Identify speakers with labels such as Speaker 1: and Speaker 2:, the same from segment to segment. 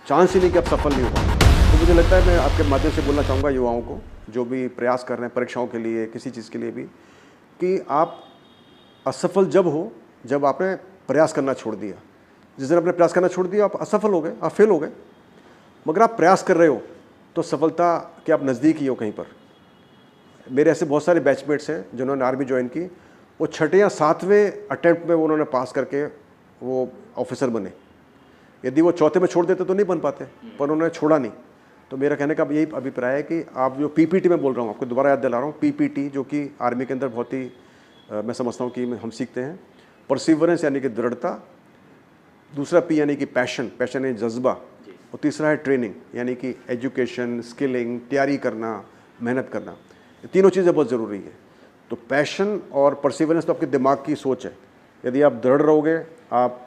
Speaker 1: Chance ही नहीं कि आप सफल नहीं हो पाओगे। तो मुझे लगता है मैं आपके माध्यम से बोलना चाहूँगा युवाओं को जो भी प्रयास कर रहे हैं परीक्षाओं के लिए, किसी चीज़ के लिए भी, कि आप असफल जब हो जब आपने प्रयास करना छोड़ दिया। जिस दिन आपने प्रयास करना छोड़ दिया आप असफल हो गए, आप फेल हो गए। मगर आप प्रयास कर रहे हो तो सफलता के आप नज़दीक ही हो कहीं पर। मेरे ऐसे बहुत सारे बैचमेट्स हैं जिन्होंने आर्मी ज्वाइन की, वो छठे या सातवें अटैम्प्ट में उन्होंने पास करके वो ऑफिसर बने। यदि वो चौथे में छोड़ देते तो नहीं बन पाते, पर उन्होंने छोड़ा नहीं। तो मेरा कहने का यही अभिप्राय है कि आप जो पीपीटी में बोल रहा हूँ, आपको दोबारा याद दिला रहा हूँ, पीपीटी जो कि आर्मी के अंदर बहुत ही मैं समझता हूँ कि हम सीखते हैं। परसिवरेंस यानी कि दृढ़ता, दूसरा पी यानी कि पैशन, पैशन है जज्बा, और तीसरा है ट्रेनिंग यानी कि एजुकेशन, स्किलिंग, तैयारी करना, मेहनत करना। ये तीनों चीज़ें बहुत ज़रूरी है। तो पैशन और परसिवरेंस तो आपके दिमाग की सोच है। यदि आप दृढ़ रहोगे, आप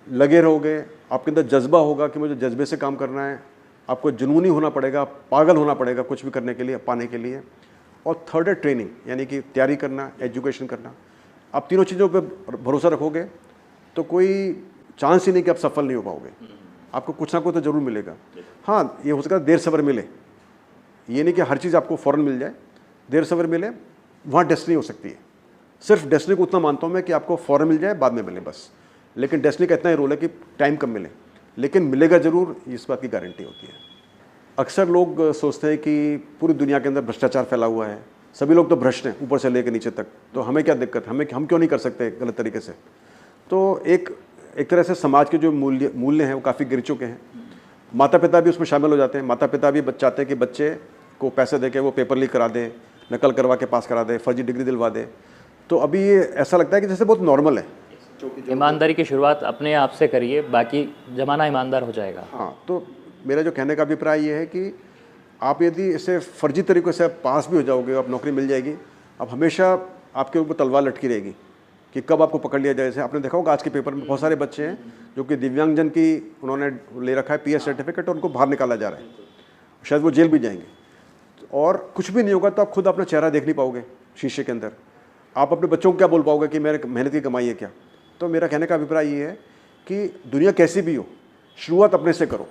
Speaker 1: लगे रहोगे, आपके अंदर जज्बा होगा कि मुझे जज्बे से काम करना है, आपको जुनूनी होना पड़ेगा, पागल होना पड़ेगा कुछ भी करने के लिए, पाने के लिए। और थर्ड है ट्रेनिंग यानी कि तैयारी करना, एजुकेशन करना। आप तीनों चीज़ों पे भरोसा रखोगे तो कोई चांस ही नहीं कि आप सफल नहीं हो पाओगे। आपको कुछ ना कुछ तो ज़रूर मिलेगा। हाँ, ये हो सकता है देर सवेर मिले, ये नहीं कि हर चीज़ आपको फ़ौरन मिल जाए, देर सवेर मिले, वहाँ डेस्टिनी हो सकती है। सिर्फ डेस्टिनी को उतना मानता हूँ मैं कि आपको फ़ौरन मिल जाए, बाद में मिले बस। लेकिन डेस्टिनी का इतना ही रोल है कि टाइम कम मिले, लेकिन मिलेगा ज़रूर, इस बात की गारंटी होती है। अक्सर लोग सोचते हैं कि पूरी दुनिया के अंदर भ्रष्टाचार फैला हुआ है, सभी लोग तो भ्रष्ट हैं ऊपर से लेकर नीचे तक, तो हमें क्या दिक्कत है, हम क्यों नहीं कर सकते गलत तरीके से। तो एक तरह से समाज के जो मूल्य हैं वो काफ़ी गिर चुके हैं। माता पिता भी उसमें शामिल हो जाते हैं। माता पिता भी चाहते हैं कि बच्चे को पैसे दे के वो पेपर लीक करा दे, नकल करवा के पास करा दे, फर्जी डिग्री दिलवा दे। तो अभी ये ऐसा लगता है कि जैसे बहुत नॉर्मल है।
Speaker 2: ईमानदारी की शुरुआत अपने आप से करिए, बाकी ज़माना ईमानदार हो जाएगा।
Speaker 1: हाँ, तो मेरा जो कहने का अभिप्राय ये है कि आप यदि इसे फर्जी तरीक़े से पास भी हो जाओगे, आप नौकरी मिल जाएगी, अब हमेशा आपके ऊपर तलवार लटकी रहेगी कि कब आपको पकड़ लिया जाए। जैसे आपने देखा होगा आज के पेपर में बहुत सारे बच्चे हैं जो कि दिव्यांगजन की उन्होंने ले रखा है पीएस सर्टिफिकेट, और उनको बाहर निकाला जा रहा है, शायद वो जेल भी जाएंगे। और कुछ भी नहीं होगा तो आप खुद अपना चेहरा देख नहीं पाओगे शीशे के अंदर। आप अपने बच्चों को क्या बोल पाओगे कि मेरे मेहनत की कमाई है क्या। तो मेरा कहने का अभिप्राय ये है कि दुनिया कैसी भी हो, शुरुआत अपने से करो।